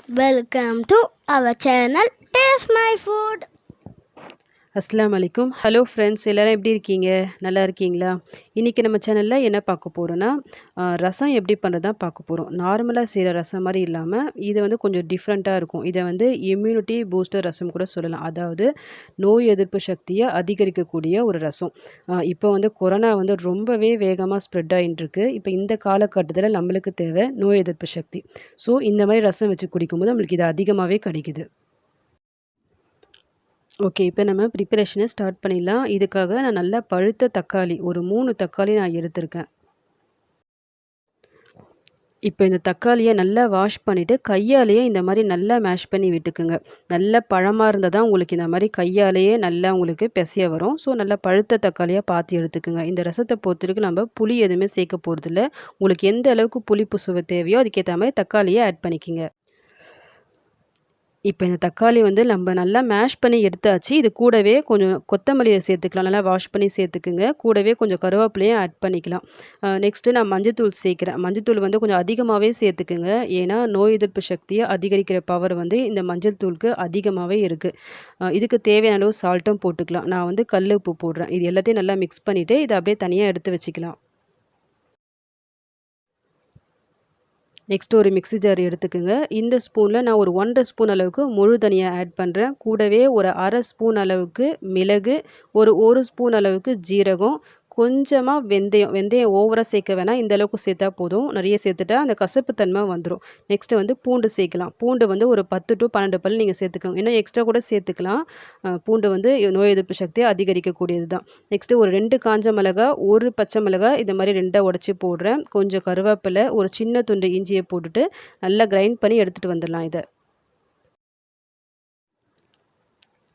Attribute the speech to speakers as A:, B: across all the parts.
A: Welcome to our channel Taste My Food.
B: அஸ்ஸலாமு அலைக்கும். Hello friends, எல்லோரும் எப்படி இருக்கீங்க? நல்லா இருக்கீங்களா? இன்றைக்கி நம்ம சேனலில் என்ன பார்க்க போகிறோன்னா, ரசம் எப்படி பண்ணுறது தான் பார்க்க போகிறோம். நார்மலாக செய்கிற ரசம் மாதிரி இல்லாமல் இது வந்து கொஞ்சம் டிஃப்ரெண்ட்டாக இருக்கும். இதை வந்து இம்யூனிட்டி பூஸ்டர் ரசம் கூட சொல்லலாம். அதாவது நோய் எதிர்ப்பு சக்தியை அதிகரிக்கக்கூடிய ஒரு ரசம். இப்போ வந்து கொரோனா வந்து ரொம்பவே வேகமாக ஸ்ப்ரெட் ஆகிட்டுருக்கு. இப்போ இந்த காலகட்டத்தில் நம்மளுக்கு தேவை நோய் எதிர்ப்பு சக்தி. ஸோ இந்த மாதிரி ரசம் வச்சு குடிக்கும்போது நம்மளுக்கு இது அதிகமாகவே கிடைக்குது. ஓகே. இப்போ நம்ம ப்ரிப்பரேஷனை ஸ்டார்ட் பண்ணிடலாம். இதுக்காக நான் நல்லா பழுத்த தக்காளி ஒரு 3 தக்காளி நான் எடுத்திருக்கேன். இப்போ இந்த தக்காளியை நல்லா வாஷ் பண்ணிவிட்டு கையாலேயே இந்த மாதிரி நல்லா மேஷ் பண்ணி விட்டுக்குங்க. நல்ல பழமாக இருந்தால் தான் உங்களுக்கு இந்த மாதிரி கையாலேயே நல்லா உங்களுக்கு பிசைய வரும். ஸோ நல்லா பழுத்த தக்காளியாக பார்த்து எடுத்துக்குங்க. இந்த ரசத்தை பொறுத்தவரைக்கும் நம்ம புளி எதுவுமே சேர்க்க போகிறதில்ல. உங்களுக்கு எந்த அளவுக்கு புளிப்பு சுவை தேவையோ அதுக்கேற்ற மாதிரி தக்காளியை ஆட் பண்ணிக்கிங்க. இப்போ இந்த தக்காளி வந்து நம்ம நல்லா மேஷ் பண்ணி எடுத்தாச்சு. இது கூடவே கொஞ்சம் கொத்தமல்லியை சேர்த்துக்கலாம். நல்லா வாஷ் பண்ணி சேர்த்துக்குங்க. கூடவே கொஞ்சம் கருவேப்பிலையும் ஆட் பண்ணிக்கலாம். நெக்ஸ்ட்டு நான் மஞ்சத்தூள் சேர்க்குறேன். மஞ்சத்தூள் வந்து கொஞ்சம் அதிகமாகவே சேர்த்துக்குங்க. ஏன்னா நோய் எதிர்ப்பு சக்தியை அதிகரிக்கிற பவர் வந்து இந்த மஞ்சள் தூளுக்கு அதிகமாகவே இருக்குது. இதுக்கு தேவையான அளவு சால்ட்டும் போட்டுக்கலாம். நான் வந்து கல் உப்பு போடுறேன். இது எல்லாத்தையும் நல்லா மிக்ஸ் பண்ணிவிட்டு இதை அப்படியே தனியாக எடுத்து வச்சுக்கலாம். நெக்ஸ்ட் ஒரு மிக்ஸி ஜார் எடுத்துக்கோங்க. இந்த ஸ்பூனில் நான் ஒரு 1½ ஸ்பூன் அளவுக்கு முழு தனியா ஆட் பண்ணுறேன். கூடவே ஒரு 1/2 ஸ்பூன் அளவுக்கு மிளகு, ஒரு ஸ்பூன் அளவுக்கு ஜீரகம், கொஞ்சமாக வெந்தயம் ஓவராக சேர்க்க வேணாம். இந்த அளவுக்கு சேர்த்தா போதும். நிறைய சேர்த்துட்டா அந்த கசப்பு தன்மை வந்துடும். நெக்ஸ்ட்டு வந்து பூண்டு சேர்க்கலாம். பூண்டு வந்து ஒரு 10 to 12 பல் நீங்கள் சேர்த்துக்கோங்க. இன்னும் எக்ஸ்ட்ரா கூட சேர்த்துக்கலாம். பூண்டு வந்து நோய் எதிர்ப்பு சக்தியை அதிகரிக்கக்கூடியது தான். நெக்ஸ்ட்டு ஒரு 2 காஞ்ச மிளகா, ஒரு பச்சை மிளகாய் இந்த மாதிரி 2 உடச்சி போடுறேன். கொஞ்சம் கருவேப்பிலை, ஒரு சின்ன துண்டு இஞ்சியை போட்டுட்டு நல்லா கிரைண்ட் பண்ணி எடுத்துகிட்டு வந்துடலாம் இதை.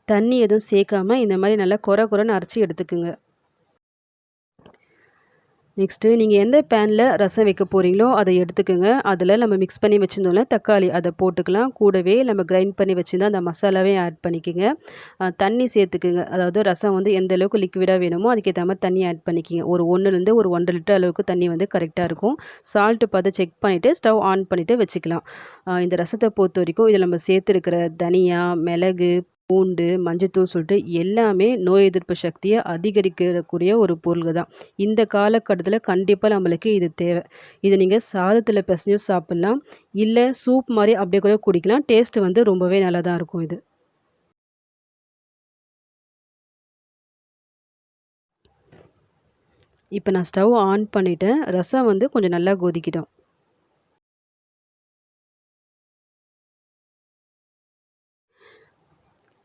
B: தண்ணி எதுவும் சேர்க்காம இந்த மாதிரி நல்லா கொரன்னு அரைச்சி எடுத்துக்குங்க. நெக்ஸ்ட்டு நீங்கள் எந்த பேனில் ரசம் வைக்க போகிறீங்களோ அதை எடுத்துக்கோங்க. அதில் நம்ம மிக்ஸ் பண்ணி வச்சுருந்தோம்ல தக்காளி அதை போட்டுக்கலாம். கூடவே நம்ம கிரைண்ட் பண்ணி வச்சுருந்தா அந்த மசாலாவே ஆட் பண்ணிக்கோங்க. தண்ணி சேர்த்துக்குங்க. அதாவது ரசம் வந்து எந்த அளவுக்கு லிக்விடாக வேணுமோ அதுக்கேற்ற மாதிரி தண்ணி ஆட் பண்ணிக்கிங்க. ஒரு 1லேருந்து ஒரு 1½ லிட்டர் அளவுக்கு தண்ணி வந்து கரெக்டாக இருக்கும். சால்ட்டு பார்த்து செக் பண்ணிவிட்டு ஸ்டவ் ஆன் பண்ணிவிட்டு வச்சுக்கலாம். இந்த ரசத்தை பொறுத்த வரைக்கும் இதில் நம்ம சேர்த்துருக்கிற தனியா, மிளகு, பூண்டு, மஞ்சத்தூள் சொல்லிட்டு எல்லாமே நோய் எதிர்ப்பு சக்தியை அதிகரிக்கக்கூடிய ஒரு பொருள்கள் தான். இந்த காலகட்டத்தில் கண்டிப்பாக நம்மளுக்கு இது தேவை. இதை நீங்கள் சாதத்தில் பிசைஞ்சும் சாப்பிட்லாம். இல்லை சூப் மாதிரி அப்படியே கூட குடிக்கலாம். டேஸ்ட்டு வந்து ரொம்பவே நல்லா தான் இருக்கும் இது. இப்போ நான் ஸ்டவ் ஆன் பண்ணிவிட்டேன். ரசம் வந்து கொஞ்சம் நல்லா கொதிக்கிடும்.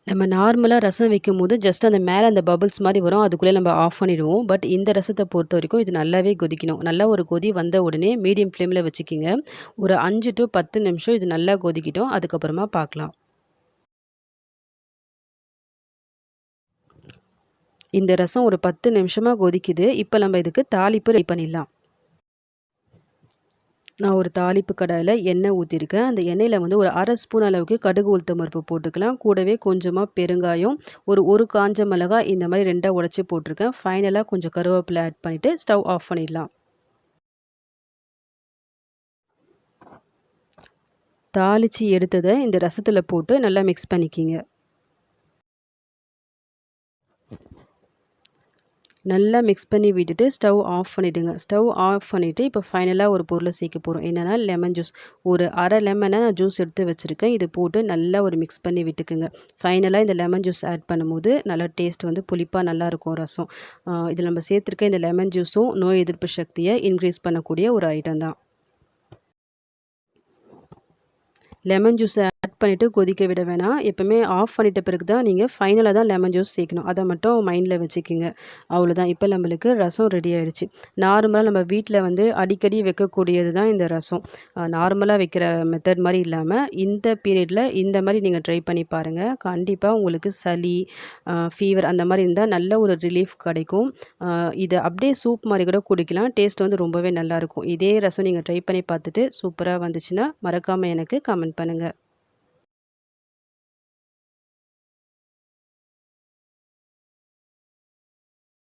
B: நம்ம நார்மலாக ரசம் வைக்கும்போது ஜஸ்ட் அந்த மேலே அந்த பபிள்ஸ் மாதிரி வரும். அதுக்குள்ளே நம்ம ஆஃப் பண்ணிடுவோம். பட் இந்த ரசத்தை பொறுத்த வரைக்கும் இது நல்லாவே கொதிக்கணும். நல்லா ஒரு கொதி வந்த உடனே மீடியம் ஃப்ளேமில் வச்சுக்கிங்க. ஒரு 5 to 10 நிமிஷம் இது நல்லா கொதிக்கிட்டோம். அதுக்கப்புறமா பார்க்கலாம். இந்த ரசம் ஒரு 10 நிமிஷமாக கொதிக்குது. இப்போ நம்ம இதுக்கு தாளிப்பு ரெடி பண்ணிடலாம். நான் ஒரு தாளிப்பு கடாயில் எண்ணெய் ஊற்றிருக்கேன். அந்த எண்ணெயில் வந்து ஒரு 1/2 ஸ்பூன் அளவுக்கு கடுகு உளுத்தம் பருப்பு போட்டுக்கலாம். கூடவே கொஞ்சமாக பெருங்காயம், ஒரு காஞ்ச மிளகாய் இந்த மாதிரி 2ஆ உடச்சி போட்டிருக்கேன். ஃபைனலாக கொஞ்சம் கருவேப்பிலை ஆட் பண்ணிவிட்டு ஸ்டவ் ஆஃப் பண்ணிடலாம். தாளித்து எடுத்ததை இந்த ரசத்தில் போட்டு நல்லா மிக்ஸ் பண்ணிக்கிங்க. நல்லா மிக்ஸ் பண்ணி விட்டுட்டு ஸ்டவ் ஆஃப் பண்ணிவிடுங்க. ஸ்டவ் ஆஃப் பண்ணிவிட்டு இப்போ ஃபைனலாக ஒரு பொருளை சேர்க்க போகிறோம். என்னென்னா லெமன் ஜூஸ். ஒரு 1/2 லெமனை நான் ஜூஸ் எடுத்து வச்சுருக்கேன். இது போட்டு நல்லா ஒரு மிக்ஸ் பண்ணி விட்டுக்குங்க. ஃபைனலாக இந்த லெமன் ஜூஸ் ஆட் பண்ணும்போது நல்லா டேஸ்ட் வந்து புளிப்பாக நல்லாயிருக்கும் ரசம். இதில் நம்ம சேர்த்துருக்க இந்த லெமன் ஜூஸும் நோய் எதிர்ப்பு சக்தியை இன்க்ரீஸ் பண்ணக்கூடிய ஒரு ஐட்டம் தான். லெமன் ஜூஸை ஆட் பண்ணிவிட்டு கொதிக்க விட வேணாம். எப்போவுமே ஆஃப் பண்ணிட்ட பிறகு தான் நீங்கள் ஃபைனலாக தான் லெமன் ஜூஸ் சேர்க்கணும். அதை மட்டும் மைண்டில் வச்சுக்கிங்க. அவ்வளோதான். இப்போ நம்மளுக்கு ரசம் ரெடி ஆகிடுச்சு. நார்மலாக நம்ம வீட்டில் வந்து அடிக்கடி வைக்கக்கூடியது தான் இந்த ரசம். நார்மலாக வைக்கிற மெத்தட் மாதிரி இல்லாமல் இந்த பீரியடில் இந்த மாதிரி நீங்கள் ட்ரை பண்ணி பாருங்கள். கண்டிப்பாக உங்களுக்கு சளி, ஃபீவர் அந்த மாதிரி இருந்தால் நல்ல ஒரு ரிலீஃப் கிடைக்கும். இதை அப்படியே சூப் மாதிரி கூட குடிக்கலாம். டேஸ்ட் வந்து ரொம்பவே நல்லாயிருக்கும். இதே ரசம் நீங்கள் ட்ரை பண்ணி பார்த்துட்டு சூப்பராக வந்துச்சுன்னா மறக்காமல் எனக்கு கமெண்ட் பண்ணுங்கள்.